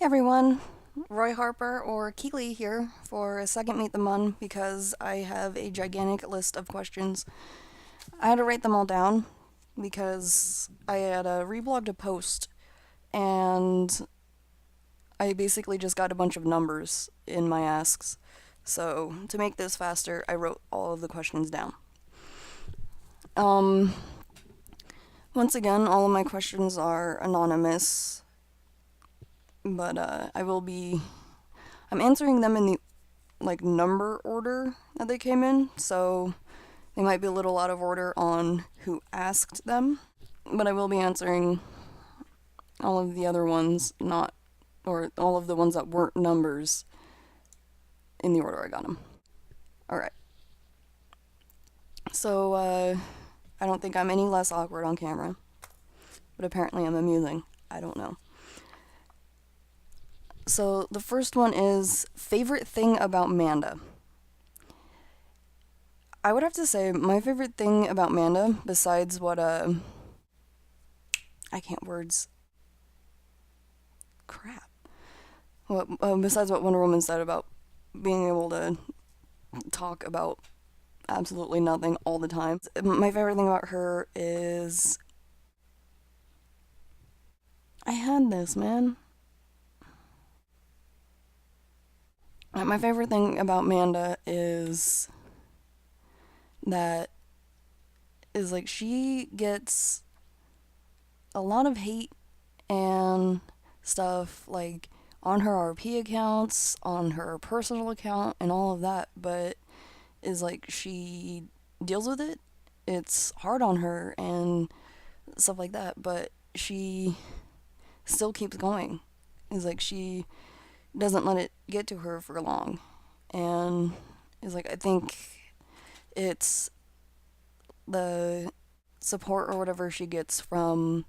Hey everyone, Roy Harper or Keeley here for a second Meet the Mun because I have a gigantic list of questions. I had to write them all down because I had reblogged a post and I basically just got a bunch of numbers in my asks. So to make this faster, I wrote all of the questions down. Um, Once again, all of my questions are anonymous, but I'm answering them in the number order that they came in, so they might be a little out of order on who asked them, but I will be answering all of the other ones, not or all of the ones that weren't numbers in the order I got them. All right. So I don't think I'm any less awkward on camera, but apparently I'm amusing. I don't know. So the first one is favorite thing about Manda. I would have to say my favorite thing about Manda, besides what I can't words. Crap. What besides what Wonder Woman said about being able to talk about absolutely nothing all the time. My favorite thing about her is I had this, man. My favorite thing about Manda is that she gets a lot of hate and stuff on her RP accounts, on her personal account, and all of that, but she deals with it. It's hard on her and stuff like that, but she still keeps going. She doesn't let it get to her for long. And I think it's the support or whatever she gets from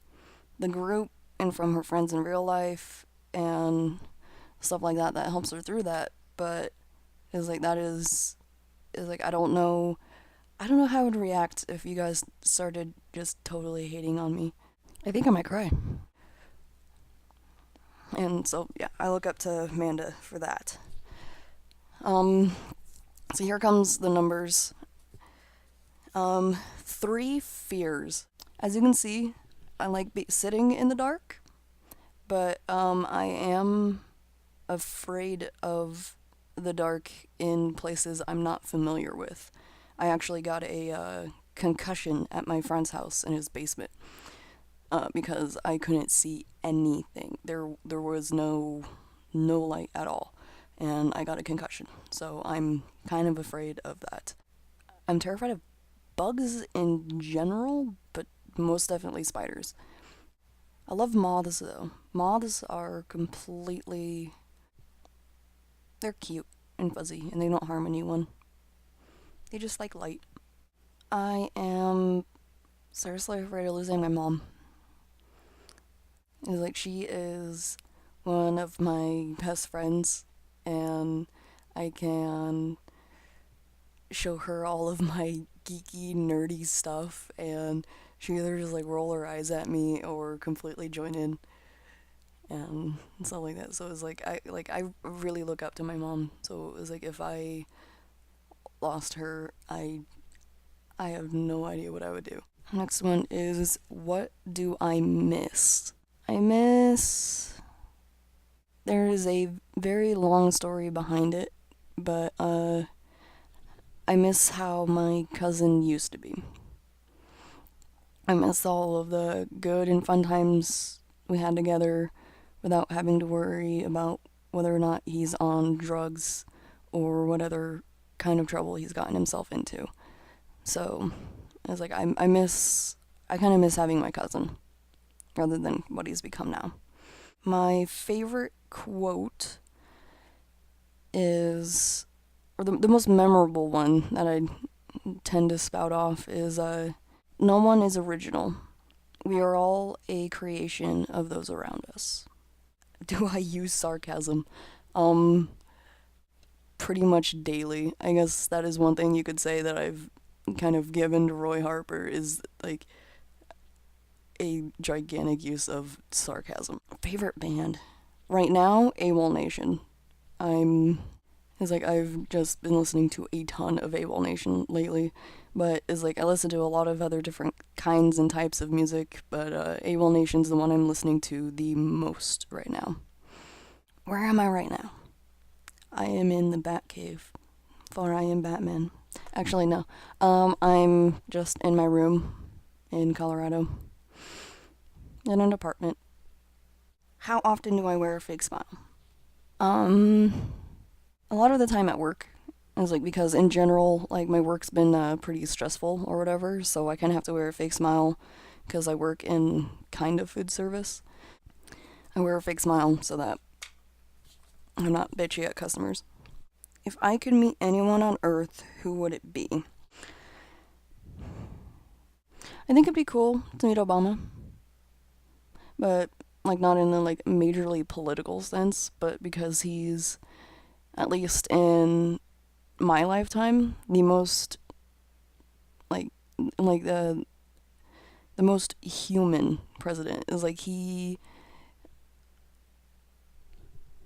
the group and from her friends in real life and stuff like that that helps her through that. But that is I don't know how I would react if you guys started just totally hating on me. I think I might cry. And so yeah, I look up to Amanda for that. So here comes the numbers. 3 fears. As you can see, I like sitting in the dark, but I am afraid of the dark in places I'm not familiar with. I actually got a concussion at my friend's house in his basement because I couldn't see anything. There was no light at all, and I got a concussion. So I'm kind of afraid of that. I'm terrified of bugs in general, but most definitely spiders. I love moths though. Moths are they're cute and fuzzy and they don't harm anyone. They just like light. I am seriously afraid of losing my mom. She is one of my best friends and I can show her all of my geeky, nerdy stuff, and she either just roll her eyes at me or completely join in and stuff like that. So I really look up to my mom. So it was if I lost her, I have no idea what I would do. Next one is what do I miss? I miss. There is a very long story behind it, but I miss how my cousin used to be. I miss all of the good and fun times we had together without having to worry about whether or not he's on drugs or what other kind of trouble he's gotten himself into. So it's I kind of miss having my cousin rather than what he's become now. My favorite quote is, or the most memorable one that I tend to spout off is, no one is original. We are all a creation of those around us. Do I use sarcasm? Pretty much daily. I guess that is one thing you could say that I've kind of given to Roy Harper is a gigantic use of sarcasm. Favorite band? Right now, AWOL Nation. I'm It's like I've just been listening to a ton of AWOL Nation lately, but it's like I listen to a lot of other different kinds and types of music, but AWOL Nation's the one I'm listening to the most right now. Where am I right now? I am in the Batcave, for I am Batman. Actually, no. I'm just in my room in Colorado, in an apartment. How often do I wear a fake smile? A lot of the time at work. It's like because in general, like my work's been pretty stressful or whatever, so I kind of have to wear a fake smile because I work in kind of food service. I wear a fake smile so that I'm not bitchy at customers. If I could meet anyone on Earth, who would it be? I think it'd be cool to meet Obama, but like not in a like majorly political sense, but because he's at least in my lifetime the most like the most human president is like he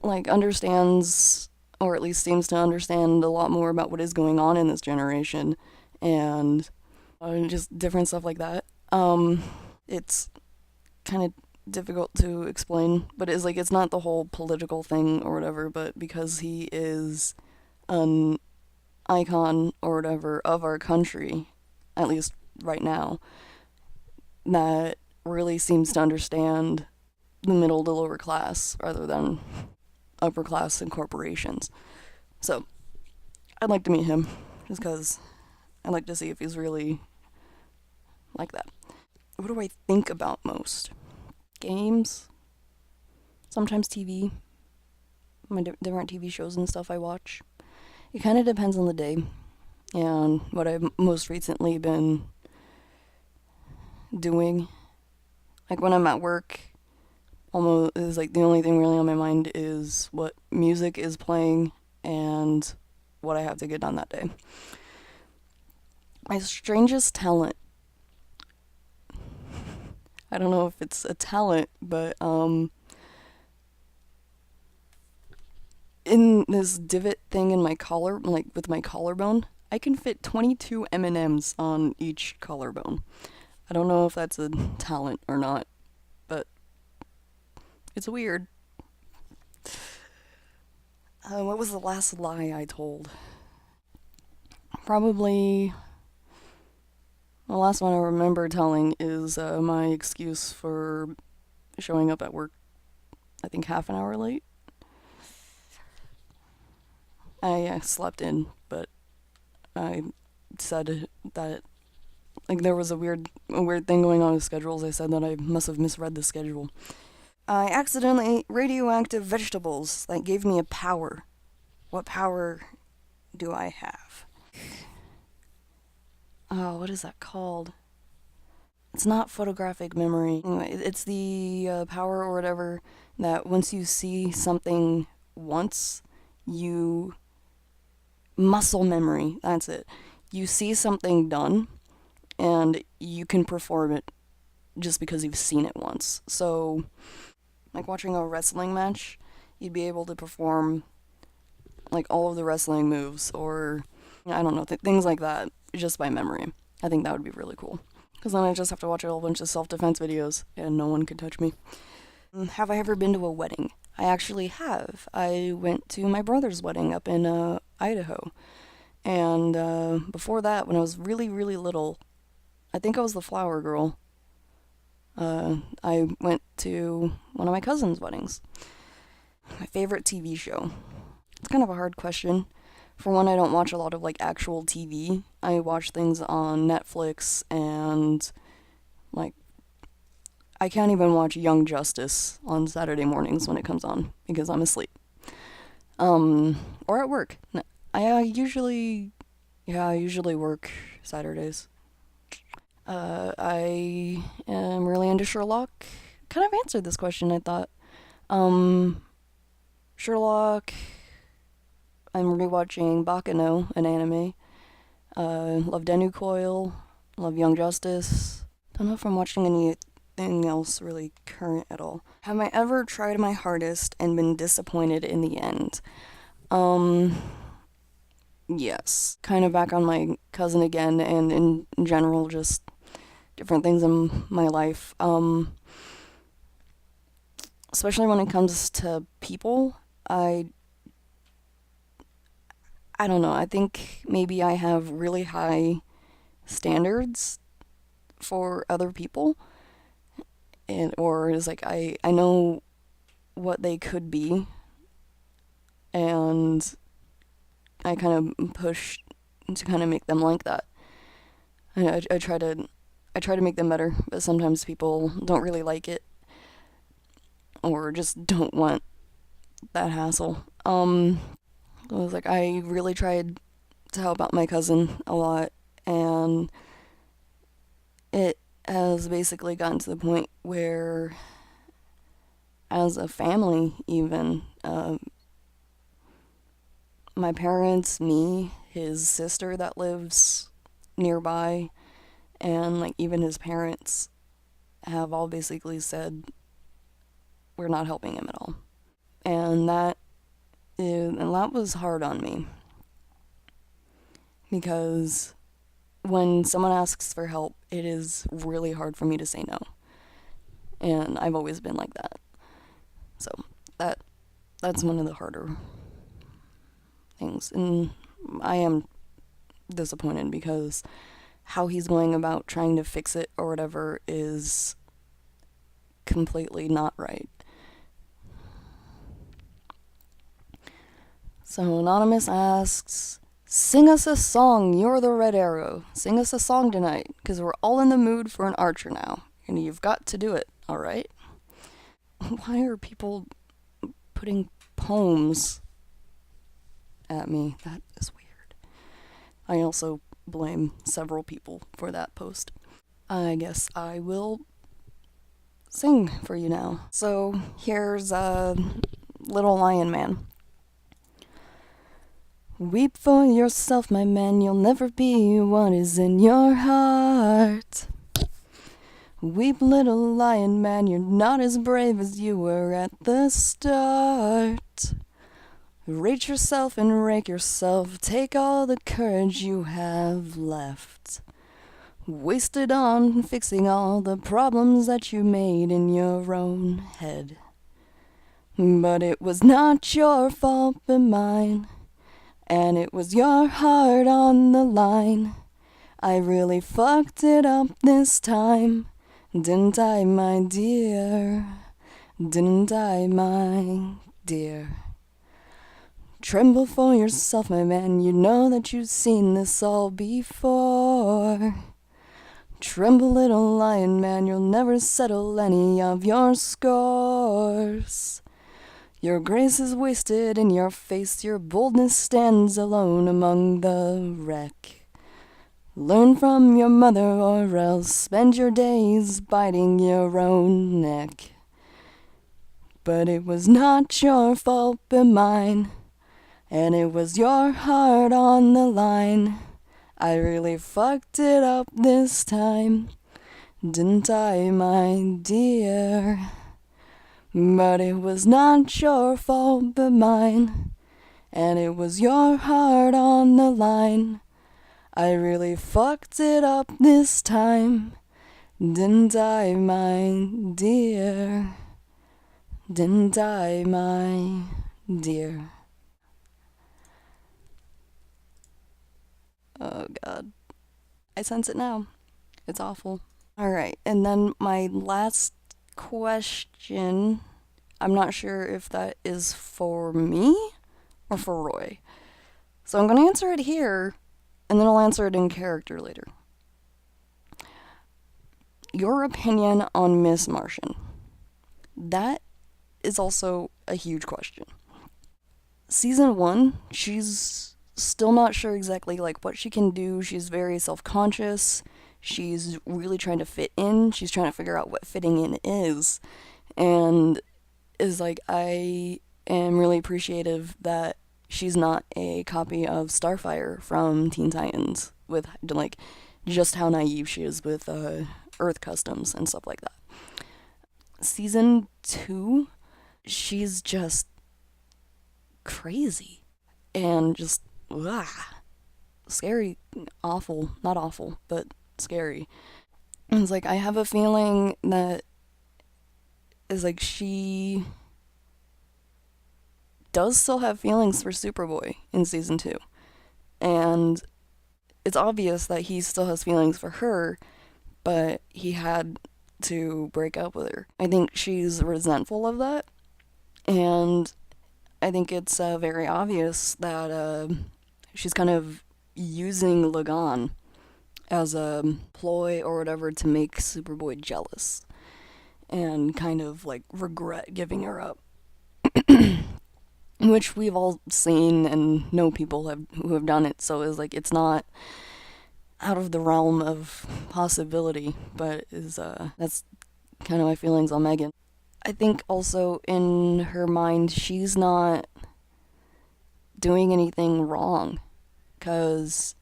like understands or at least seems to understand a lot more about what is going on in this generation and just different stuff like that. It's kind of difficult to explain, but it's like it's not the whole political thing or whatever, but because he is an icon or whatever of our country, at least right now, that really seems to understand the middle to lower class rather than upper class and corporations. So I'd like to meet him just because I'd like to see if he's really like that. What do I think about most? Games, sometimes TV, my different TV shows and stuff I watch. It kind of depends on the day and what I've most recently been doing. Like when I'm at work, almost is like the only thing really on my mind is what music is playing and what I have to get done that day. My strangest talent. I don't know if it's a talent, but in this divot thing in my collar, like with my collarbone, I can fit 22 M&Ms on each collarbone. I don't know if that's a talent or not, but it's weird. What was the last lie I told? Probably the last one I remember telling is my excuse for showing up at work, I think half an hour late. I slept in, but I said that like there was a weird thing going on with schedules. I said that I must have misread the schedule. I accidentally ate radioactive vegetables that gave me a power. What power do I have? Oh, what is that called? It's not photographic memory. Anyway, it's the power or whatever that once you see something once, you muscle memory. That's it. You see something done, and you can perform it just because you've seen it once. So, like watching a wrestling match, you'd be able to perform like all of the wrestling moves, or I don't know, things like that, just by memory. I think that would be really cool. Because then I just have to watch a whole bunch of self-defense videos, and no one can touch me. Have I ever been to a wedding? I actually have. I went to my brother's wedding up in Idaho. And before that, when I was really, really little, I think I was the flower girl. I went to one of my cousin's weddings. My favorite TV show. It's kind of a hard question. For one, I don't watch a lot of like actual TV. I watch things on Netflix and like I can't even watch Young Justice on Saturday mornings when it comes on because I'm asleep. Or at work. I usually work Saturdays. I am really into Sherlock. Kind of answered this question, I thought. Sherlock. I'm rewatching Bakano, an anime. Love Denu Coil. Love Young Justice. Don't know if I'm watching any nothing else really current at all. Have I ever tried my hardest and been disappointed in the end? Yes. Kind of back on my cousin again, and in general, just different things in my life. Especially when it comes to people, I don't know. I think maybe I have really high standards for other people, and or it's like I know what they could be, and I kind of push to kind of make them like that. I try to make them better, but sometimes people don't really like it or just don't want that hassle. It was like I really tried to help out my cousin a lot, and it has basically gotten to the point where, as a family, even my parents, me, his sister that lives nearby, and like even his parents have all basically said we're not helping him at all, and that was hard on me because when someone asks for help, it is really hard for me to say no, and I've always been like that. So that's one of the harder things, and I am disappointed because how he's going about trying to fix it or whatever is completely not right. So Anonymous asks, sing us a song, you're the red arrow. Sing us a song tonight, because we're all in the mood for an archer now, and you've got to do it, alright? Why are people putting poems at me? That is weird. I also blame several people for that post. I guess I will sing for you now. So here's Little Lion Man. Weep for yourself, my man, you'll never be what is in your heart. Weep, little lion man, you're not as brave as you were at the start. Rate yourself and rake yourself, take all the courage you have left. Wasted on fixing all the problems that you made in your own head. But it was not your fault but mine. And it was your heart on the line. I really fucked it up this time. Didn't I, my dear? Didn't I, my dear? Tremble for yourself, my man. You know that you've seen this all before. Tremble, little lion man. You'll never settle any of your scores. Your grace is wasted in your face, your boldness stands alone among the wreck. Learn from your mother or else spend your days biting your own neck. But it was not your fault but mine, and it was your heart on the line. I really fucked it up this time, didn't I, my dear? But it was not your fault but mine, and it was your heart on the line. I really fucked it up this time, didn't I, my dear? Didn't I, my dear? Oh God, I sense it now. It's awful. Alright, and then my last question, I'm not sure if that is for me or for Roy. So I'm going to answer it here, and then I'll answer it in character later. Your opinion on Miss Martian. That is also a huge question. Season 1, she's still not sure exactly like what she can do. She's very self-conscious. She's really trying to fit in. She's trying to figure out what fitting in is. And is like, I am really appreciative that she's not a copy of Starfire from Teen Titans with like just how naive she is with Earth customs and stuff like that. Season 2, she's just crazy and just scary, awful, not awful, but scary. And it's like I have a feeling that is like she does still have feelings for Superboy in season 2. And it's obvious that he still has feelings for her, but he had to break up with her. I think she's resentful of that, and I think it's very obvious that she's kind of using Lagan as a ploy or whatever to make Superboy jealous and kind of like regret giving her up. Which we've all seen and know people who have done it, so it's like it's not out of the realm of possibility, but is that's kind of my feelings on Megan. I think also in her mind she's not doing anything wrong, because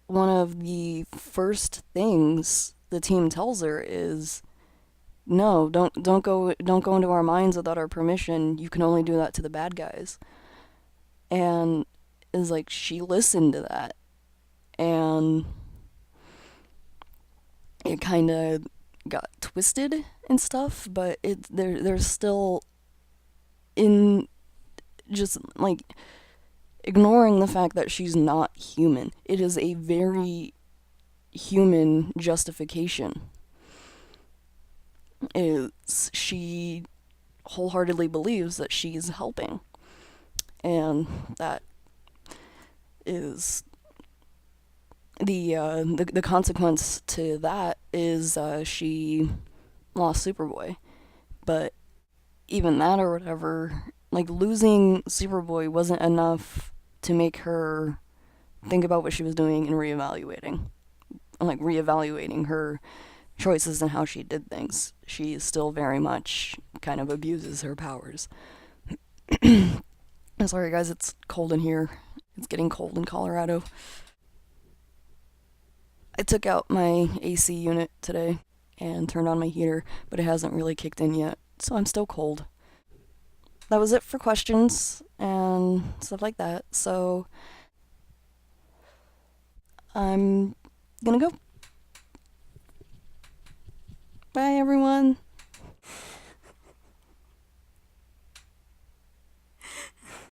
one of the first things the team tells her is no, don't go into our minds without our permission. You can only do that to the bad guys. And is like she listened to that, and it kind of got twisted and stuff, but there's still in just like ignoring the fact that she's not human. It is a very human justification. She wholeheartedly believes that she's helping, and that is the consequence to that is she lost Superboy. But even that or whatever, like losing Superboy wasn't enough to make her think about what she was doing and reevaluating her choices and how she did things. She still very much kind of abuses her powers. Sorry guys, it's cold in here. It's getting cold in Colorado. I took out my AC unit today and turned on my heater, but it hasn't really kicked in yet, so I'm still cold. That was it for questions and stuff like that, so I'm gonna go. Bye everyone.